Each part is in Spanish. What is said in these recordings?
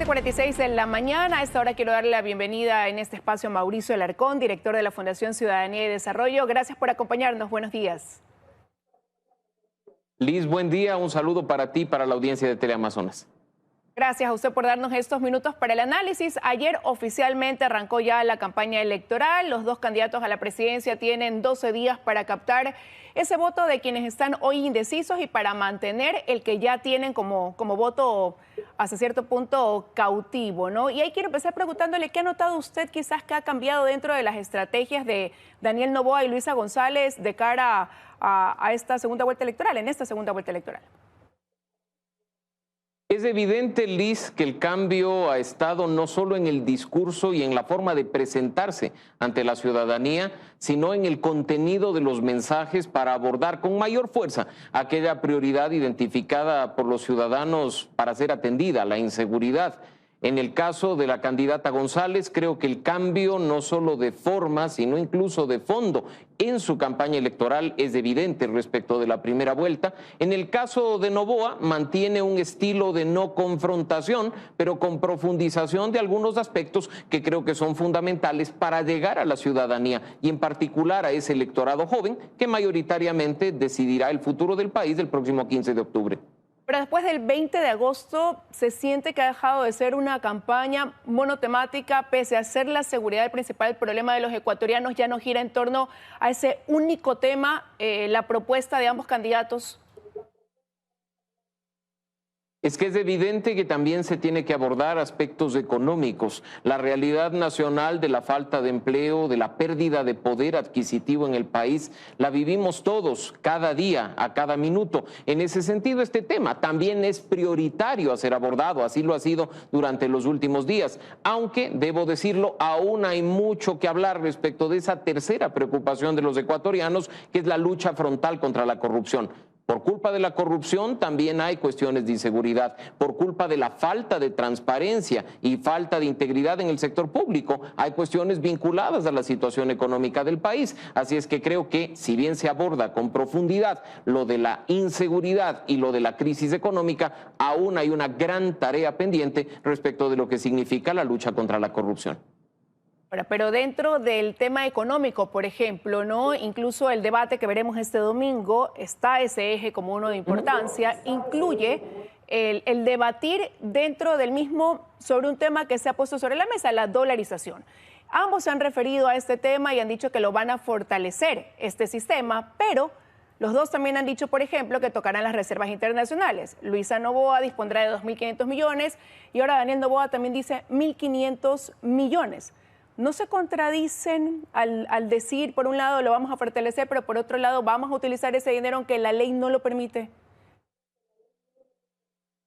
7:46 de la mañana. A esta hora quiero darle la bienvenida en este espacio a Mauricio Alarcón, director de la Fundación Ciudadanía y Desarrollo. Gracias por acompañarnos. Buenos días. Liz, buen día. Un saludo para ti y para la audiencia de Teleamazonas. Gracias a usted por darnos estos minutos para el análisis. Ayer oficialmente arrancó ya la campaña electoral. Los dos candidatos a la presidencia tienen 12 días para captar ese voto de quienes están hoy indecisos y para mantener el que ya tienen como voto hasta cierto punto cautivo, ¿no? Y ahí quiero empezar preguntándole qué ha notado usted quizás que ha cambiado dentro de las estrategias de Daniel Noboa y Luisa González de cara a esta segunda vuelta electoral, en esta segunda vuelta electoral. Es evidente, Liz, que el cambio ha estado no solo en el discurso y en la forma de presentarse ante la ciudadanía, sino en el contenido de los mensajes para abordar con mayor fuerza aquella prioridad identificada por los ciudadanos para ser atendida, la inseguridad. En el caso de la candidata González, creo que el cambio no solo de forma, sino incluso de fondo en su campaña electoral es evidente respecto de la primera vuelta. En el caso de Noboa, mantiene un estilo de no confrontación, pero con profundización de algunos aspectos que creo que son fundamentales para llegar a la ciudadanía y en particular a ese electorado joven que mayoritariamente decidirá el futuro del país el próximo 15 de octubre. Pero después del 20 de agosto se siente que ha dejado de ser una campaña monotemática, pese a ser la seguridad el principal problema de los ecuatorianos, ya no gira en torno a ese único tema, la propuesta de ambos candidatos. Es que es evidente que también se tiene que abordar aspectos económicos. La realidad nacional de la falta de empleo, de la pérdida de poder adquisitivo en el país, la vivimos todos, cada día, a cada minuto. En ese sentido, este tema también es prioritario a ser abordado, así lo ha sido durante los últimos días. Aunque, debo decirlo, aún hay mucho que hablar respecto de esa tercera preocupación de los ecuatorianos, que es la lucha frontal contra la corrupción. Por culpa de la corrupción también hay cuestiones de inseguridad. Por culpa de la falta de transparencia y falta de integridad en el sector público, hay cuestiones vinculadas a la situación económica del país. Así es que creo que si bien se aborda con profundidad lo de la inseguridad y lo de la crisis económica, aún hay una gran tarea pendiente respecto de lo que significa la lucha contra la corrupción. Pero dentro del tema económico, por ejemplo, ¿no? Incluso el debate que veremos este domingo, está ese eje como uno de importancia, incluye el debatir dentro del mismo sobre un tema que se ha puesto sobre la mesa, la dolarización. Ambos se han referido a este tema y han dicho que lo van a fortalecer este sistema, pero los dos también han dicho, por ejemplo, que tocarán las reservas internacionales. Luisa Noboa dispondrá de 2.500 millones y ahora Daniel Noboa también dice 1.500 millones. ¿No se contradicen al decir, por un lado, lo vamos a fortalecer, pero por otro lado, vamos a utilizar ese dinero aunque la ley no lo permite?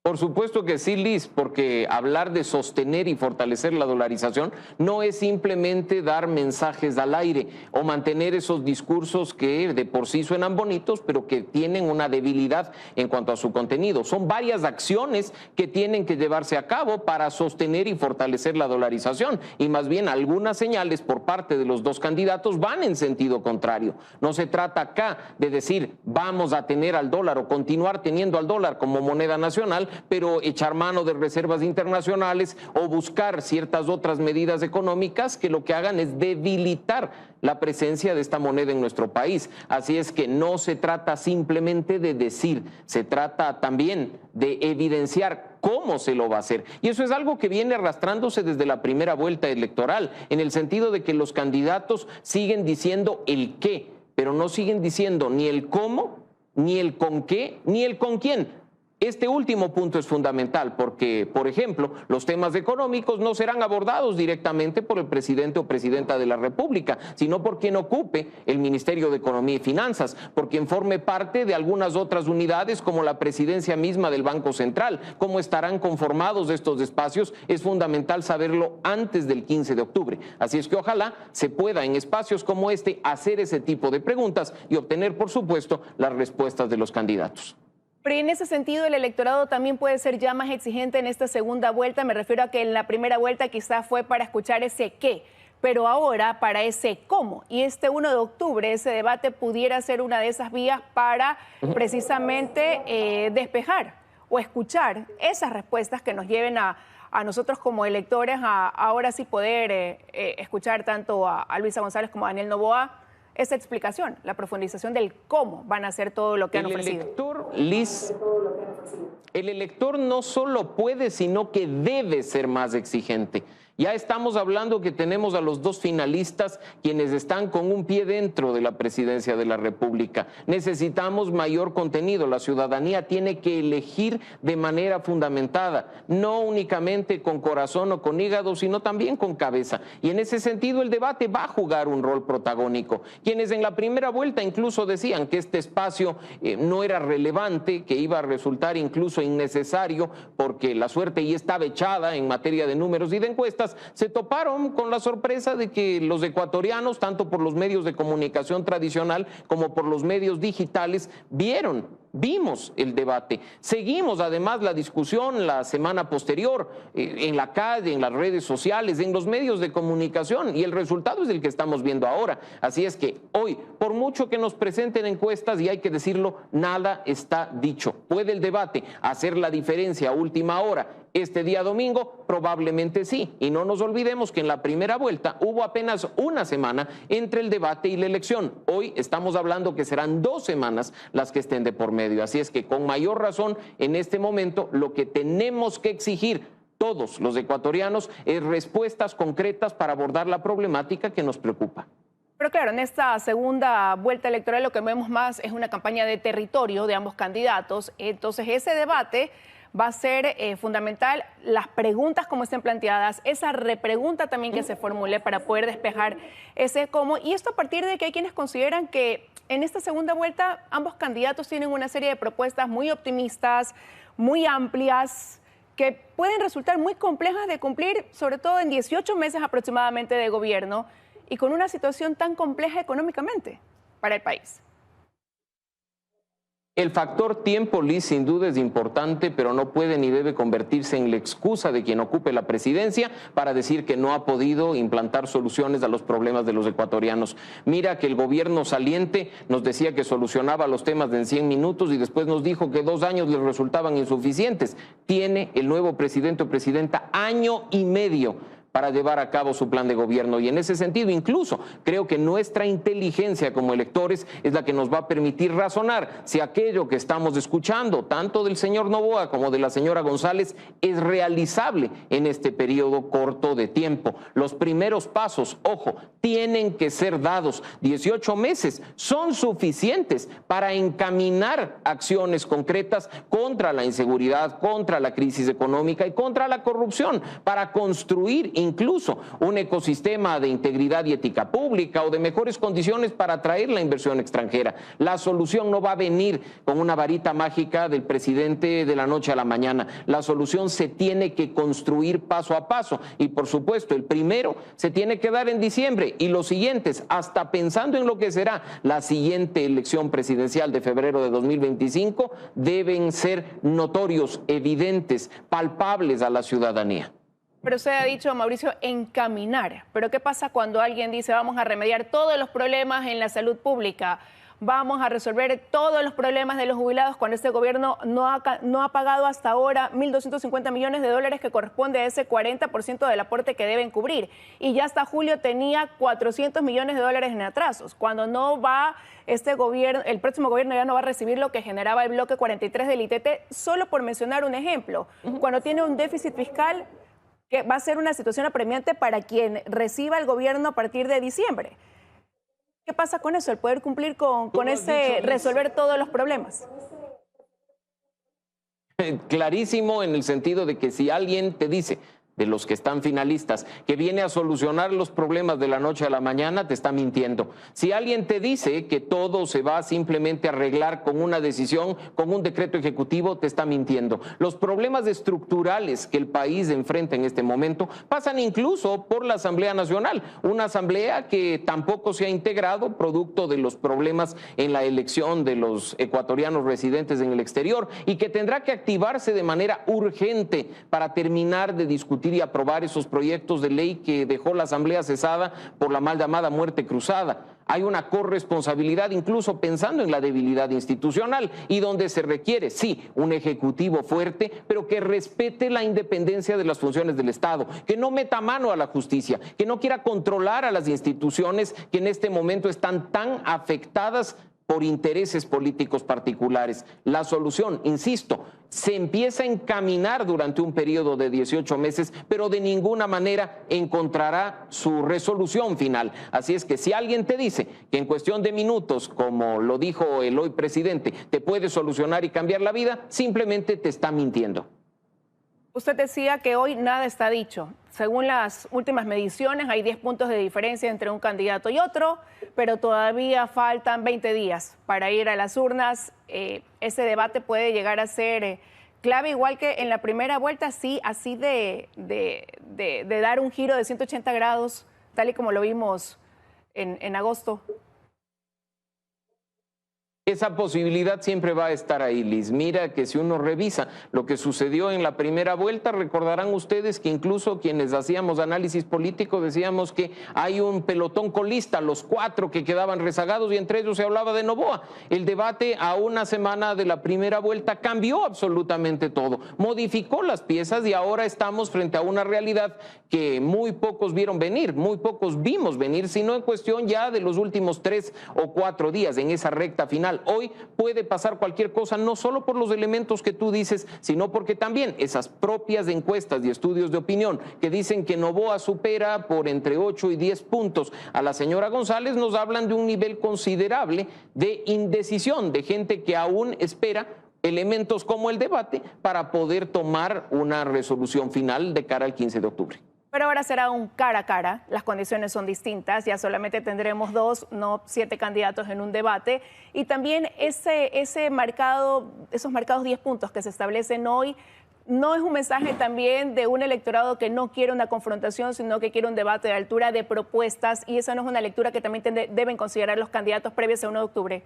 Por supuesto que sí, Liz, porque hablar de sostener y fortalecer la dolarización no es simplemente dar mensajes al aire o mantener esos discursos que de por sí suenan bonitos, pero que tienen una debilidad en cuanto a su contenido. Son varias acciones que tienen que llevarse a cabo para sostener y fortalecer la dolarización, y más bien algunas señales por parte de los dos candidatos van en sentido contrario. No se trata acá de decir vamos a tener al dólar o continuar teniendo al dólar como moneda nacional, pero echar mano de reservas internacionales o buscar ciertas otras medidas económicas que lo que hagan es debilitar la presencia de esta moneda en nuestro país. Así es que no se trata simplemente de decir, se trata también de evidenciar cómo se lo va a hacer. Y eso es algo que viene arrastrándose desde la primera vuelta electoral, en el sentido de que los candidatos siguen diciendo el qué, pero no siguen diciendo ni el cómo, ni el con qué, ni el con quién. Este último punto es fundamental porque, por ejemplo, los temas económicos no serán abordados directamente por el presidente o presidenta de la República, sino por quien ocupe el Ministerio de Economía y Finanzas, por quien forme parte de algunas otras unidades como la presidencia misma del Banco Central. Cómo estarán conformados estos espacios es fundamental saberlo antes del 15 de octubre. Así es que ojalá se pueda en espacios como este hacer ese tipo de preguntas y obtener, por supuesto, las respuestas de los candidatos. Pero en ese sentido, el electorado también puede ser ya más exigente en esta segunda vuelta. Me refiero a que en la primera vuelta quizás fue para escuchar ese qué, pero ahora para ese cómo. Y este 1 de octubre, ese debate pudiera ser una de esas vías para precisamente despejar o escuchar esas respuestas que nos lleven a nosotros como electores a ahora sí poder escuchar tanto a Luisa González como a Daniel Noboa esa explicación, la profundización del cómo van a hacer todo lo que han ofrecido. El elector no solo puede, sino que debe ser más exigente. Ya estamos hablando que tenemos a los dos finalistas quienes están con un pie dentro de la presidencia de la República. Necesitamos mayor contenido. La ciudadanía tiene que elegir de manera fundamentada, no únicamente con corazón o con hígado, sino también con cabeza. Y en ese sentido el debate va a jugar un rol protagónico. Quienes en la primera vuelta incluso decían que este espacio no era relevante, que iba a resultar incluso innecesario porque la suerte ya estaba echada en materia de números y de encuestas, se toparon con la sorpresa de que los ecuatorianos, tanto por los medios de comunicación tradicional como por los medios digitales, vimos el debate. Seguimos además la discusión la semana posterior, en la calle, en las redes sociales, en los medios de comunicación, y el resultado es el que estamos viendo ahora. Así es que hoy, por mucho que nos presenten encuestas, y hay que decirlo, nada está dicho. ¿Puede el debate hacer la diferencia a última hora? Este día domingo probablemente sí, y no nos olvidemos que en la primera vuelta hubo apenas una semana entre el debate y la elección. Hoy estamos hablando que serán 2 semanas las que estén de por medio, así es que con mayor razón en este momento lo que tenemos que exigir todos los ecuatorianos es respuestas concretas para abordar la problemática que nos preocupa. Pero claro, en esta segunda vuelta electoral lo que vemos más es una campaña de territorio de ambos candidatos, entonces ese debate va a ser fundamental, las preguntas como estén planteadas, esa repregunta también que se formule para poder despejar ese cómo. Y esto a partir de que hay quienes consideran que en esta segunda vuelta ambos candidatos tienen una serie de propuestas muy optimistas, muy amplias, que pueden resultar muy complejas de cumplir, sobre todo en 18 meses aproximadamente de gobierno y con una situación tan compleja económicamente para el país. El factor tiempo, Liz, sin duda es importante, pero no puede ni debe convertirse en la excusa de quien ocupe la presidencia para decir que no ha podido implantar soluciones a los problemas de los ecuatorianos. Mira que el gobierno saliente nos decía que solucionaba los temas en 100 minutos y después nos dijo que 2 años les resultaban insuficientes. Tiene el nuevo presidente o presidenta 1 año y medio para llevar a cabo su plan de gobierno. Y en ese sentido, incluso, creo que nuestra inteligencia como electores es la que nos va a permitir razonar si aquello que estamos escuchando, tanto del señor Noboa como de la señora González, es realizable en este periodo corto de tiempo. Los primeros pasos, ojo, tienen que ser dados. 18 meses son suficientes para encaminar acciones concretas contra la inseguridad, contra la crisis económica y contra la corrupción, para construir incluso un ecosistema de integridad y ética pública o de mejores condiciones para atraer la inversión extranjera. La solución no va a venir con una varita mágica del presidente de la noche a la mañana. La solución se tiene que construir paso a paso y, por supuesto, el primero se tiene que dar en diciembre y los siguientes, hasta pensando en lo que será la siguiente elección presidencial de febrero de 2025, deben ser notorios, evidentes, palpables a la ciudadanía. Pero usted ha dicho, Mauricio, encaminar. Pero ¿qué pasa cuando alguien dice vamos a remediar todos los problemas en la salud pública? Vamos a resolver todos los problemas de los jubilados cuando este gobierno no ha pagado hasta ahora 1.250 millones de dólares que corresponde a ese 40% del aporte que deben cubrir. Y ya hasta julio tenía 400 millones de dólares en atrasos. Cuando no va este gobierno, el próximo gobierno ya no va a recibir lo que generaba el bloque 43 del ITT, solo por mencionar un ejemplo. Cuando tiene un déficit fiscal que va a ser una situación apremiante para quien reciba el gobierno a partir de diciembre. ¿Qué pasa con eso? El poder cumplir con ese resolver todos los problemas. Clarísimo en el sentido de que si alguien te dice, de los que están finalistas, que viene a solucionar los problemas de la noche a la mañana, te está mintiendo. Si alguien te dice que todo se va simplemente a arreglar con una decisión, con un decreto ejecutivo, te está mintiendo. Los problemas estructurales que el país enfrenta en este momento pasan incluso por la Asamblea Nacional, una asamblea que tampoco se ha integrado producto de los problemas en la elección de los ecuatorianos residentes en el exterior y que tendrá que activarse de manera urgente para terminar de discutir discutir y aprobar esos proyectos de ley que dejó la Asamblea cesada por la mal llamada muerte cruzada. Hay una corresponsabilidad, incluso pensando en la debilidad institucional, y donde se requiere, sí, un ejecutivo fuerte, pero que respete la independencia de las funciones del Estado, que no meta mano a la justicia, que no quiera controlar a las instituciones que en este momento están tan afectadas por intereses políticos particulares. La solución, insisto, se empieza a encaminar durante un periodo de 18 meses, pero de ninguna manera encontrará su resolución final. Así es que si alguien te dice que en cuestión de minutos, como lo dijo el hoy presidente, te puede solucionar y cambiar la vida, simplemente te está mintiendo. Usted decía que hoy nada está dicho. Según las últimas mediciones, hay 10 puntos de diferencia entre un candidato y otro, pero todavía faltan 20 días para ir a las urnas. Ese debate puede llegar a ser clave, igual que en la primera vuelta, sí, así de dar un giro de 180 grados, tal y como lo vimos en agosto. Esa posibilidad siempre va a estar ahí, Liz. Mira que si uno revisa lo que sucedió en la primera vuelta, recordarán ustedes que incluso quienes hacíamos análisis político decíamos que hay un pelotón colista, los 4 que quedaban rezagados, y entre ellos se hablaba de Noboa. El debate a una semana de la primera vuelta cambió absolutamente todo, modificó las piezas, y ahora estamos frente a una realidad que muy pocos vieron venir, muy pocos vimos venir, sino en cuestión ya de los últimos 3 o 4 días en esa recta final. Hoy puede pasar cualquier cosa, no solo por los elementos que tú dices, sino porque también esas propias encuestas y estudios de opinión que dicen que Noboa supera por entre 8 y 10 puntos a la señora González, nos hablan de un nivel considerable de indecisión, de gente que aún espera elementos como el debate para poder tomar una resolución final de cara al 15 de octubre. Pero ahora será un cara a cara, las condiciones son distintas, ya solamente tendremos 2, no 7 candidatos en un debate. Y también esos marcados 10 puntos que se establecen hoy, no es un mensaje también de un electorado que no quiere una confrontación, sino que quiere un debate de altura de propuestas, y esa no es una lectura que también deben considerar los candidatos previos a 1 de octubre.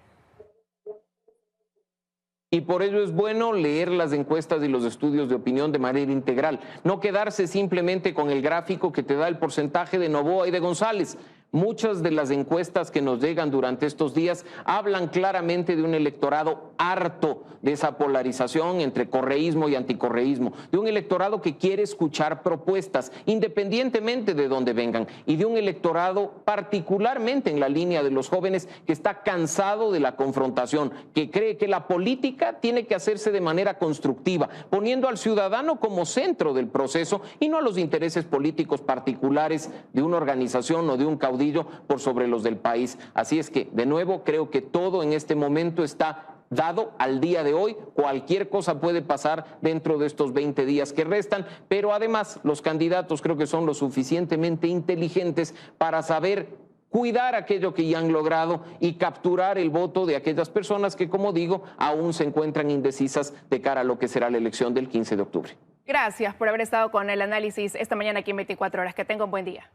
Y por ello es bueno leer las encuestas y los estudios de opinión de manera integral, no quedarse simplemente con el gráfico que te da el porcentaje de Noboa y de González. Muchas de las encuestas que nos llegan durante estos días hablan claramente de un electorado harto de esa polarización entre correísmo y anticorreísmo, de un electorado que quiere escuchar propuestas independientemente de dónde vengan, y de un electorado particularmente en la línea de los jóvenes que está cansado de la confrontación, que cree que la política tiene que hacerse de manera constructiva, poniendo al ciudadano como centro del proceso y no a los intereses políticos particulares de una organización o de un caudillo por sobre los del país. Así es que, de nuevo, creo que todo en este momento está dado al día de hoy. Cualquier cosa puede pasar dentro de estos 20 días que restan, pero además los candidatos creo que son lo suficientemente inteligentes para saber cuidar aquello que ya han logrado y capturar el voto de aquellas personas que, como digo, aún se encuentran indecisas de cara a lo que será la elección del 15 de octubre. Gracias por haber estado con el análisis esta mañana aquí en 24 horas. Que tenga un buen día.